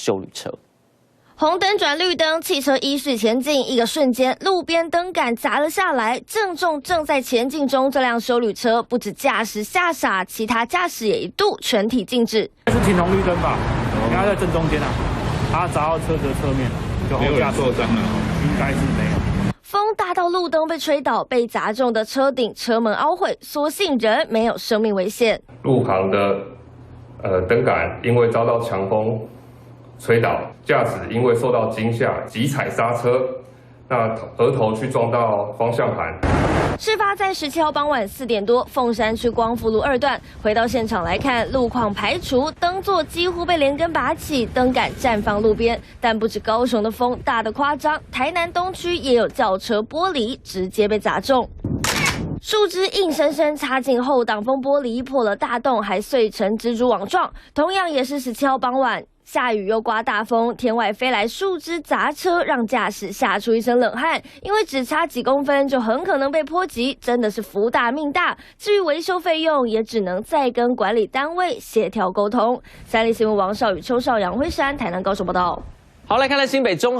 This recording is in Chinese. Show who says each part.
Speaker 1: 休旅车。
Speaker 2: 红灯转绿灯，汽车依序前进，一个瞬间，路边灯杆砸了下来，正中正在前进中这辆休旅车。不止驾驶吓傻，其他驾驶也一度全体静止。
Speaker 3: 是停红绿灯吧？应该在正中间啊，它砸到车子的侧面了，就后驾受伤了，应该是没有。
Speaker 2: 风大到路灯被吹倒，被砸中的车顶、车门凹毁，所幸人没有生命危险。
Speaker 4: 路旁的灯杆因为遭到强风 吹倒，驾驶因为受到惊吓，急踩刹车，那额头去撞到方向盘。
Speaker 2: 事发在17号傍晚4点多，凤山区光复路2段。回到现场来看，路况排除，灯座几乎被连根拔起，灯杆绽放路边。但不止高雄的风大得夸张，台南东区也有轿车玻璃直接被砸中。 树枝硬生生插进后挡风玻璃，破了大洞，还碎成蜘蛛网状。同样也是17号傍晚，下雨又刮大风，天外飞来树枝砸车，让驾驶吓出一身冷汗。因为只差几公分，就很可能被波及，真的是福大命大。至于维修费用，也只能再跟管理单位协调沟通。三立新闻王少宇、邱少阳、辉山，台南高手报道。
Speaker 1: 好，来看看新北中。